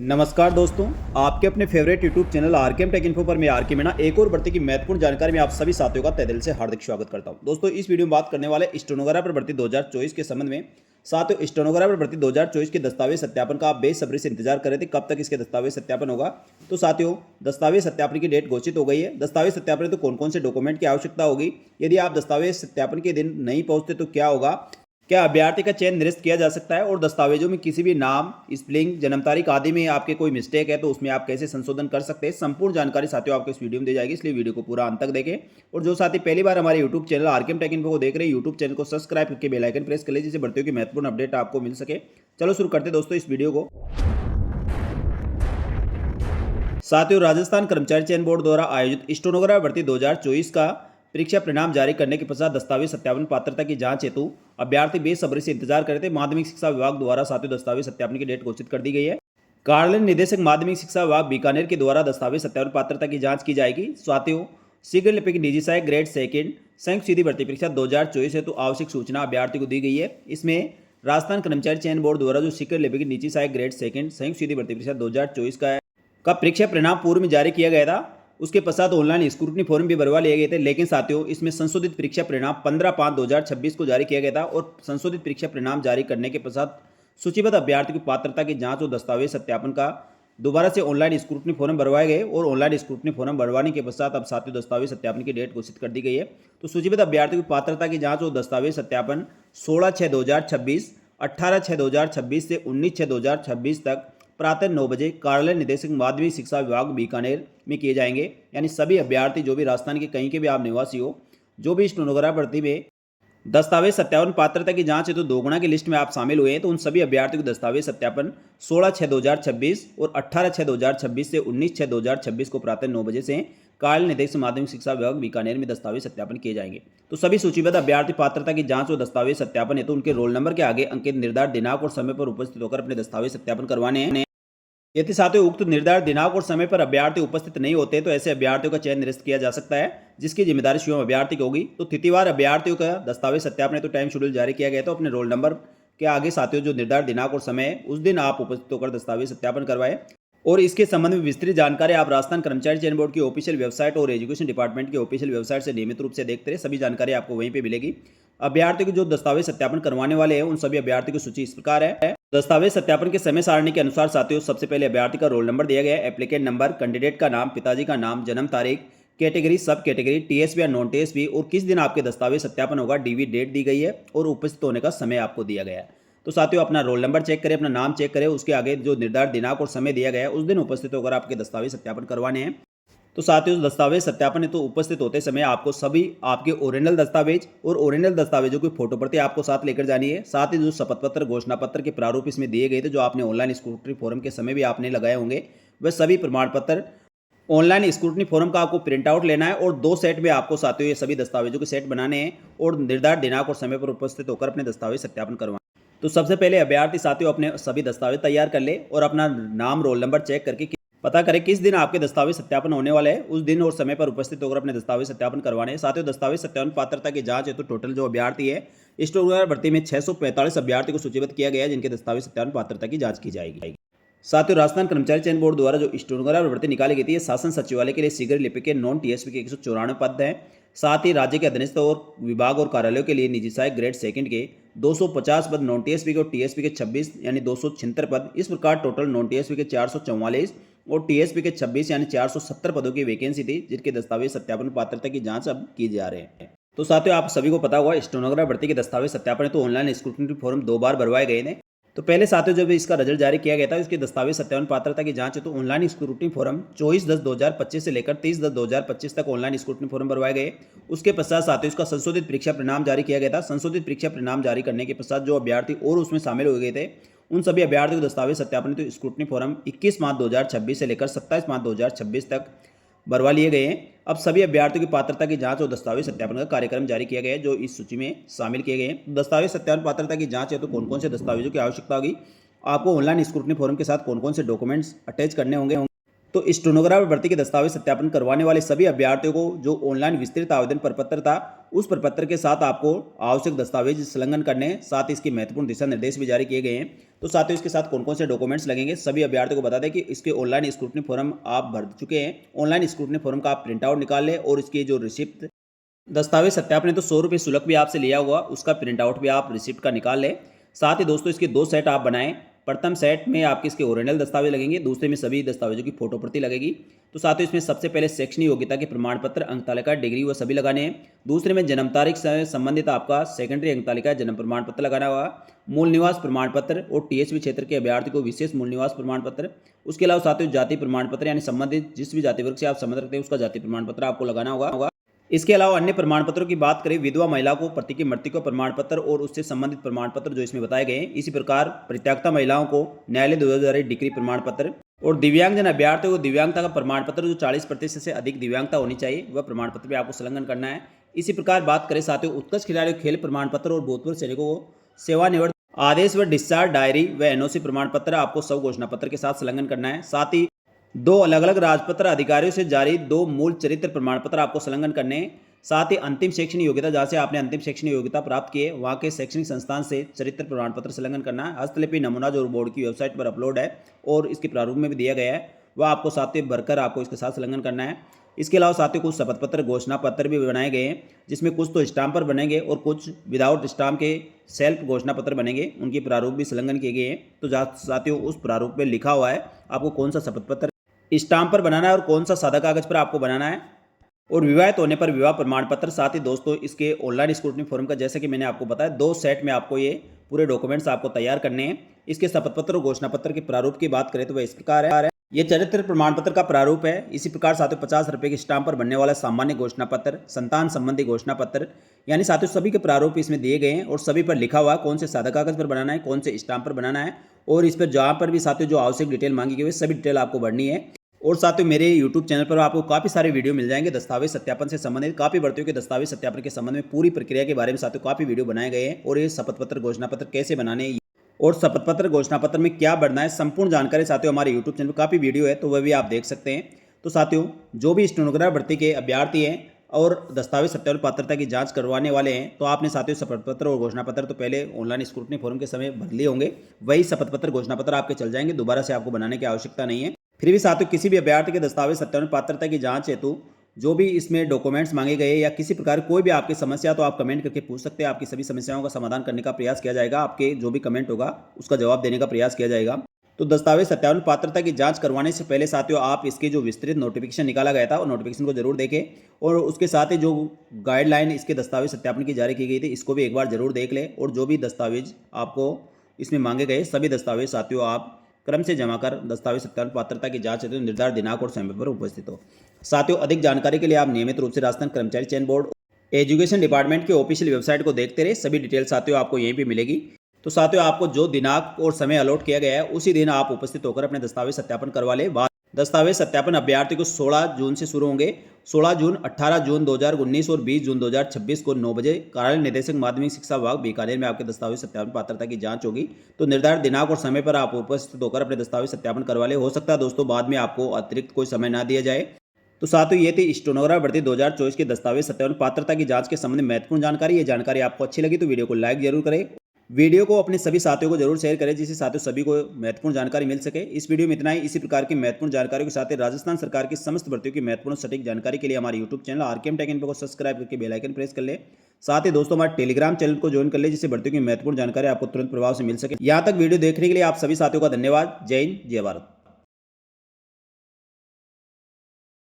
नमस्कार दोस्तों, आपके अपने favourite YouTube channel RKM take info पर मैं आरके मीणा एक और भर्ती की महत्वपूर्ण जानकारी में आप सभी साथियों का तहे दिल से हार्दिक स्वागत करता हूं। दोस्तों, इस वीडियो में बात करने वाले स्टेनोग्राफर भर्ती 2024 के संबंध में। साथियों, स्टेनोग्राफर भर्ती 2024 के दस्तावेज सत्यापन का आप बेसब्री से इंतजार कर रहे थे कब तक इसके दस्तावेज सत्यापन होगा। तो साथियों, दस्तावेज सत्यापन की डेट घोषित हो गई है। दस्तावेज सत्यापन तो कौन कौन से डॉक्यूमेंट की आवश्यकता होगी, यदि आप दस्तावेज सत्यापन के दिन नहीं पहुंचते तो क्या होगा, क्या अभ्यर्थी का चयन निरस्त किया जा सकता है, और दस्तावेजों में किसी भी नाम, स्पेलिंग, जन्म तारीख आदि में आपके कोई मिस्टेक है तो उसमें आप कैसे संशोधन कर सकते हैं, संपूर्ण जानकारी साथियों आपको इस वीडियो में दी जाएगी। इसलिए वीडियो को पूरा अंत तक देखें। और जो साथी पहली बार हमारे YouTube channel RKM take info को देख रहे हैं, यूट्यूब चैनल को सब्सक्राइब करके बेल आइकन प्रेस कर लीजिए, जिससे भर्तियों की महत्वपूर्ण अपडेट आपको मिल सके। चलो शुरू करते दोस्तों इस वीडियो को। साथियों, राजस्थान कर्मचारी चयन बोर्ड द्वारा आयोजित स्टेनोग्राफर भर्ती 2024 का परीक्षा परिणाम जारी करने के पश्चात दस्तावेज सत्यापन पात्रता की जांच हेतु अभ्यर्थी बेसब्री से इंतजार कर रहे थे। माध्यमिक शिक्षा विभाग द्वारा साथियों दस्तावेज सत्यापन की डेट घोषित कर दी गई है। कार्यालय निदेशक माध्यमिक शिक्षा विभाग बीकानेर के द्वारा दस्तावेज सत्यापन पात्रता की जांच की जाएगी। साथियों, शीघ्र लिपिक निजी सहायक ग्रेड सेकंड संयुक्त सीधी भर्ती परीक्षा 2024 हेतु आवश्यक सूचना अभ्यर्थी को दी गई है। इसमें राजस्थान कर्मचारी चयन बोर्ड द्वारा जो शीघ्र लिपिक निजी सहायक ग्रेड सेकंड संयुक्त सीधी भर्ती परीक्षा 2024 का परीक्षा परिणाम पूर्व में जारी किया गया था। उसके पश्चात ऑनलाइन स्क्रूटनी फॉर्म भी भरवा लिए गए थे, लेकिन साथियों इसमें संशोधित परीक्षा परिणाम 15/5/2026 को जारी किया गया था। और संशोधित परीक्षा परिणाम जारी करने के पश्चात सूचीबद्ध अभ्यर्थी की पात्रता की जांच और दस्तावेज सत्यापन का दोबारा से ऑनलाइन स्क्रूटनी फॉर्म भरवाए गए। और ऑनलाइन स्क्रूटनी फॉर्म भरवाने के पश्चात अब साथियों दस्तावेज सत्यापन की डेट घोषित कर दी गई है। तो सूचीबद्ध अभ्यर्थी की पात्रता की जांच और दस्तावेज सत्यापन 16/6/2026, 18/6/2026 से 19/6/2026 तक प्रातः 9 बजे कार्यालय निदेशक माध्यमिक शिक्षा विभाग बीकानेर में किए जाएंगे। यानी सभी अभ्यर्थी जो भी राजस्थान के कहीं के भी आप निवासी हो, जो भी स्टेनोग्राफर भर्ती में दस्तावेज सत्यापन पात्रता की जांच है तो 2 गुना की लिस्ट में आप शामिल हुए हैं, तो उन सभी अभ्यर्थियों को दस्तावेज सत्यापन 16/6/2026 और 18/6/2026 से 19/6/2026 को प्रातः 9 बजे से कार्यालय निदेशक माध्यमिक शिक्षा विभाग बीकानेर में दस्तावेज सत्यापन किए जाएंगे। तो सभी सूचीबद्ध अभ्यर्थी पात्रता की जांच और दस्तावेज सत्यापन है तो उनके रोल नंबर के आगे अंकित निर्धारित दिनांक और समय पर उपस्थित होकर अपने दस्तावेज सत्यापन करवाने हैं। यदि साथियों उक्त निर्धारित दिनांक और समय पर अभ्यर्थी उपस्थित नहीं होते तो ऐसे अभ्यर्थियों का चयन निरस्त किया जा सकता है, जिसकी जिम्मेदारी स्वयं अभ्यर्थी की होगी। तो तिथिवार अभ्यर्थियों का दस्तावेज सत्यापन है तो टाइम शेड्यूल जारी किया गया, तो अपने रोल नंबर के आगे साथियों जो निर्धारित दिनांक और समय है उस दिन आप उपस्थित होकर दस्तावेज सत्यापन करवाएं। और इसके संबंध में विस्तृत जानकारी आप राजस्थान कर्मचारी चयन बोर्ड की ऑफिशियल वेबसाइट और एजुकेशन डिपार्टमेंट की ऑफिशियल वेबसाइट से नियमित रूप से देखते रहे, सभी जानकारी आपको वहीं पे मिलेगी। अभ्यर्थी को जो दस्तावेज सत्यापन करवाने वाले हैं उन सभी अभ्यर्थी की सूची इस प्रकार है। दस्तावेज सत्यापन के समय सारणी के अनुसार साथियों सबसे पहले अभ्यर्थी का रोल नंबर दिया गया है, एप्लीकेंट नंबर, कैंडिडेट का नाम, पिताजी का नाम, जन्म तारीख, कैटेगरी, सब कैटेगरी, टीएसपी या नॉन टीएसपी, और किस दिन आपके दस्तावेज सत्यापन होगा, डीवी डेट दी गई है और उपस्थित होने का समय आपको दिया गया है। तो साथियों अपना रोल नंबर चेक करें, अपना नाम चेक करें, उसके आगे जो निर्धारित दिनांक और समय दिया गया है उस दिन उपस्थित होकर आपके दस्तावेज सत्यापन करवाने हैं। तो साथियों दस्तावेज सत्यापन है तो उपस्थित होते समय आपको सभी आपके ओरिजिनल दस्तावेज और ओरिजिनल दस्तावेजों की फोटो प्रति आपको साथ लेकर जानी है। साथ ही जो शपथ पत्र, घोषणा पत्र के प्रारूप इसमें दिए गए थे, जो आपने ऑनलाइन स्क्रूटनी फॉर्म के समय भी आपने लगाए होंगे, वह सभी प्रमाण पत्र ऑनलाइन स्क्रूटनी फॉर्म का आपको प्रिंट आउट लेना है। और 2 सेट में आपको साथियों ये सभी दस्तावेजों के सेट बनाने हैं और निर्धारित दिनांक और समय पर उपस्थित होकर अपने दस्तावेज सत्यापन करवाएं। तो सबसे पहले अभ्यर्थी साथियों अपने सभी दस्तावेज तैयार कर ले और अपना नाम, रोल नंबर चेक करके पता करें किस दिन आपके दस्तावेज सत्यापन होने वाले हैं, उस दिन और समय पर उपस्थित होकर अपने दस्तावेज सत्यापन करवाने हैं। साथियों दस्तावेज सत्यापन पात्रता की जांच है तो टोटल जो अभ्यर्थी है स्टेनोग्राफर भर्ती में 645 अभ्यर्थी को सूचीबद्ध किया गया है, जिनके दस्तावेज सत्यापन पात्रता की जांच की जाएगी। साथियों राजस्थान कर्मचारी चयन बोर्ड द्वारा जो स्टेनोग्राफर भर्ती निकाली गई थी, शासन सचिवालय के लिए शीघ्र लिपिक के नॉन टीएसपी के 194 पद हैं। साथ ही राज्य के अधीनस्थ और विभाग और कार्यालयों के लिए निजी सहायक ग्रेड सेकंड के 250 पद, नॉन टीएसपी के और टीएसपी के 26 यानी 276 पद। इस प्रकार टोटल नॉन टीएसपी के 444 और टीएसपी के 26 यानी 470 पदों की वैकेंसी थी, जिनके दस्तावेज सत्यापन पात्रता की जांच अब की जा रहे हैं। तो साथियों आप सभी को पता होगा स्टेनोग्राफर भर्ती के दस्तावेज सत्यापन तो ऑनलाइन स्क्रूटनी फॉर्म 2 बार भरवाए गए थे। तो पहले साथियों जब इसका रिजल्ट जारी किया गया था, उसके दस्तावेज सत्यापन पात्रता की जांच है तो ऑनलाइन स्क्रूटनी फॉर्म 24/10/2025 से लेकर 30/10/2025 तक ऑनलाइन स्क्रूटनी फॉर्म भरवाए गए। उसके पश्चात साथियों इसका संशोधित परीक्षा परिणाम जारी किया गया था। संशोधित परीक्षा परिणाम जारी करने के पश्चात जो अभ्यर्थी और उसमें शामिल हो गए थे उन सभी अभ्यर्थियों को दस्तावेज सत्यापन तो स्क्रूटनी फॉर्म 21/5/2026 से लेकर 27/5/2026 तक भरवा लिए गए हैं। अब सभी अभ्यर्थियों की पात्रता की जांच और दस्तावेज सत्यापन का कार्यक्रम जारी किया गया है, जो इस सूची में शामिल किए गए हैं। दस्तावेज सत्यापन पात्रता की जांच है तो कौन कौन से दस्तावेजों की आवश्यकता होगी, आपको ऑनलाइन स्क्रूटनी फॉर्म के साथ कौन कौन से डॉक्यूमेंट्स अटैच करने होंगे। तो स्टेनोग्राफर भर्ती के दस्तावेज सत्यापन करवाने वाले सभी अभ्यर्थियों को जो ऑनलाइन विस्तृत आवेदन प्रपत्र था, उस प्रपत्र के साथ आपको आवश्यक दस्तावेज संलग्न करने हैं। साथ ही इसके महत्वपूर्ण दिशा निर्देश भी जारी किए गए हैं। तो साथियों इसके साथ कौन कौन से डॉक्यूमेंट्स लगेंगे सभी अभ्यर्थियों को बता दें कि इसके ऑनलाइन स्क्रूटनी फॉर्म आप भर चुके हैं। ऑनलाइन स्क्रूटनी फॉर्म का आप प्रिंट आउट निकाल लें और इसकी जो रिसिप्ट दस्तावेज सत्यापन है तो 100 रुपये शुल्क भी आपसे लिया हुआ, उसका प्रिंट आउट भी आप रिसिप्ट का निकाल लें। साथ ही दोस्तों इसके 2 सेट आप बनाएं। प्रथम सेट में आपके इसके ओरिजिनल दस्तावेज लगेंगे, दूसरे में सभी दस्तावेजों की फोटो प्रति लगेगी। तो साथियों इसमें सबसे पहले शैक्षणिक योग्यता के प्रमाण पत्र, अंक तालिका, डिग्री व सभी लगाने हैं। दूसरे में जन्म तारीख से संबंधित आपका सेकेंडरी अंक तालिका, जन्म प्रमाण पत्र लगाना होगा। मूल निवास प्रमाण पत्र और टीएसपी क्षेत्र के अभ्यर्थी को विशेष मूल निवास प्रमाण पत्र। उसके अलावा साथियों जाति प्रमाण पत्र यानी संबंधित जिस भी जाति वर्ग से आप संबंध रखते हैं उसका जाति प्रमाण पत्र आपको लगाना होगा। इसके अलावा अन्य प्रमाण पत्रों की बात करें, विधवा महिला को पति की मृत्यु का प्रमाण पत्र और उससे संबंधित प्रमाण पत्र जो इसमें बताए गए हैं। इसी प्रकार परित्यक्ता महिलाओं को न्यायालय 2000 डिग्री प्रमाण पत्र और दिव्यांगजन अभ्यर्थियों को दिव्यांगता का प्रमाण पत्र जो 40% से अधिक दिव्यांगता होनी चाहिए वह प्रमाण पत्र भी आपको संलग्न करना है। इसी प्रकार बात करें साथियों उत्कृष्ट खिलाड़ियों खेल प्रमाण पत्र और भूतपूर्व सैनिकों को सेवानिवृत्त आदेश व डिस्चार्ज डायरी व एनओसी प्रमाण पत्र आपको सब घोषणा पत्र के साथ संलग्न करना है। साथ ही 2 अलग अलग राजपत्र अधिकारियों से जारी 2 मूल चरित्र प्रमाण पत्र आपको संलग्न करने हैं। साथ ही अंतिम शैक्षणिक योग्यता जहाँ से आपने अंतिम शैक्षणिक योग्यता प्राप्त की है वहाँ के शैक्षणिक संस्थान से चरित्र प्रमाण पत्र संलग्न करना है। हस्तलिपि नमूना जो बोर्ड की वेबसाइट पर अपलोड है और इसके प्रारूप में भी दिया गया है वह आपको साथ ही भरकर आपको इसके साथ संलग्न करना है। इसके अलावा साथियों कुछ शपथ पत्र घोषणा पत्र भी बनाए गए हैं जिसमें कुछ तो स्टाम्प पर बनेंगे और कुछ विदाउट स्टाम्प के सेल्फ घोषणा पत्र बनेंगे, उनके प्रारूप भी संलग्न किए गए हैं। तो साथियों उस प्रारूप में लिखा हुआ है आपको कौन सा शपथ पत्र स्टाम्प पर बनाना है और कौन सा सादा कागज पर आपको बनाना है और विवाहित होने पर विवाह प्रमाण पत्र। साथ ही दोस्तों इसके ऑनलाइन स्क्रूटनी फॉर्म का जैसे कि मैंने आपको बताया 2 सेट में आपको ये पूरे डॉक्यूमेंट्स आपको तैयार करने हैं। इसके शपथ पत्र और घोषणा पत्र के प्रारूप की बात करें तो वह इस प्रकार है। ये चरित्र प्रमाण पत्र का प्रारूप है। इसी प्रकार साथियों 50 रुपये के स्टाम्प पर बनने वाला सामान्य घोषणा पत्र, संतान संबंधी घोषणा पत्र यानी साथियों सभी के प्रारूप इसमें दिए गए हैं और सभी पर लिखा हुआ है कौन से सादा कागज पर बनाना है, कौन से स्टाम्प पर बनाना है और इस पर जहाँ पर भी साथियों जो आवश्यक डिटेल मांगी गई है सभी डिटेल आपको भरनी है। और साथियों मेरे YouTube चैनल पर आपको काफ़ी सारे वीडियो मिल जाएंगे दस्तावेज सत्यापन से संबंधित, काफ़ी भर्तियों के दस्तावेज सत्यापन के संबंध में पूरी प्रक्रिया के बारे में साथियों काफ़ी वीडियो बनाए गए हैं और ये शपथ पत्र घोषणा पत्र कैसे बनाने हैं और शपथ पत्र घोषणा पत्र में क्या भरना है संपूर्ण जानकारी साथियों हमारे YouTube चैनल पर काफ़ी वीडियो है तो वह भी आप देख सकते हैं। तो साथियों जो भी स्टेनोग्राफर भर्ती के अभ्यर्थी हैं और दस्तावेज सत्यापन पात्रता की जांच करवाने वाले हैं तो आपने साथियों शपथ पत्र और घोषणा पत्र तो पहले ऑनलाइन स्क्रूटनी फॉर्म के समय भर लिए होंगे, वही शपथ पत्र घोषणा पत्र आपके चल जाएंगे, दोबारा से आपको बनाने की आवश्यकता नहीं है। फिर भी साथियों किसी भी अभ्यर्थी के दस्तावेज सत्यापन पात्रता की जांच हेतु जो भी इसमें डॉक्यूमेंट्स मांगे गए या किसी प्रकार कोई भी आपकी समस्या तो आप कमेंट करके पूछ सकते हैं। आपकी सभी समस्याओं का समाधान करने का प्रयास किया जाएगा, आपके जो भी कमेंट होगा उसका जवाब देने का प्रयास किया जाएगा। तो दस्तावेज सत्यापन पात्रता की जांच करवाने से पहले साथियों आप इसके जो विस्तृत नोटिफिकेशन निकाला गया था और नोटिफिकेशन को जरूर देखें और उसके साथ ही जो गाइडलाइन इसके दस्तावेज सत्यापन की जारी की गई थी इसको भी एक बार जरूर देख लें और जो भी दस्तावेज आपको इसमें मांगे गए सभी दस्तावेज साथियों आप क्रम से जमा कर दस्तावेज सत्यापन पात्रता की जांच हेतु निर्धारित दिनांक और समय पर उपस्थित हो। साथियों अधिक जानकारी के लिए आप नियमित रूप से राजस्थान कर्मचारी चयन बोर्ड एजुकेशन डिपार्टमेंट के ऑफिशियल वेबसाइट को देखते रहे, सभी डिटेल साथियों आपको यहीं पे मिलेगी। तो साथियों आपको जो दिनांक और समय अलॉट किया गया है उसी दिन आप उपस्थित होकर अपने दस्तावेज सत्यापन करवा ले। दस्तावेज सत्यापन अभ्यर्थी को 16 जून से शुरू होंगे। 16 जून, 18 जून 2019 और 20 जून 2026 को 9 बजे कार्यालय निदेशक माध्यमिक शिक्षा विभाग बीकानेर में आपके दस्तावेज सत्यापन पात्रता की जांच होगी। तो निर्धारित दिनांक और समय पर आप उपस्थित होकर अपने दस्तावेज सत्यापन करवा ले। हो सकता है दोस्तों बाद में आपको अतिरिक्त कोई समय ना दिया जाए। तो साथियों ये थी स्टेनोग्राफर भर्ती 2024 के दस्तावेज सत्यापन पात्रता की जांच के संबंध में महत्वपूर्ण जानकारी। ये जानकारी आपको अच्छी लगी तो वीडियो को लाइक जरूर करें, वीडियो को अपने सभी साथियों को जरूर शेयर करें जिससे साथियों सभी को महत्वपूर्ण जानकारी मिल सके। इस वीडियो में इतना ही। इसी प्रकार की महत्वपूर्ण जानकारी के साथ राजस्थान सरकार की समस्त भर्तियों की महत्वपूर्ण सटीक जानकारी के लिए हमारे YouTube channel RKM take info को सब्सक्राइब करके बेल आइकन प्रेस कर ले। साथ ही दोस्तों हमारे टेलीग्राम चैनल को ज्वाइन कर ले जिससे भर्तियों की महत्वपूर्ण जानकारी आपको तुरंत प्रभाव से मिल सके। यहाँ तक वीडियो देखने के लिए आप सभी साथियों का धन्यवाद। जय हिंद, जय भारत।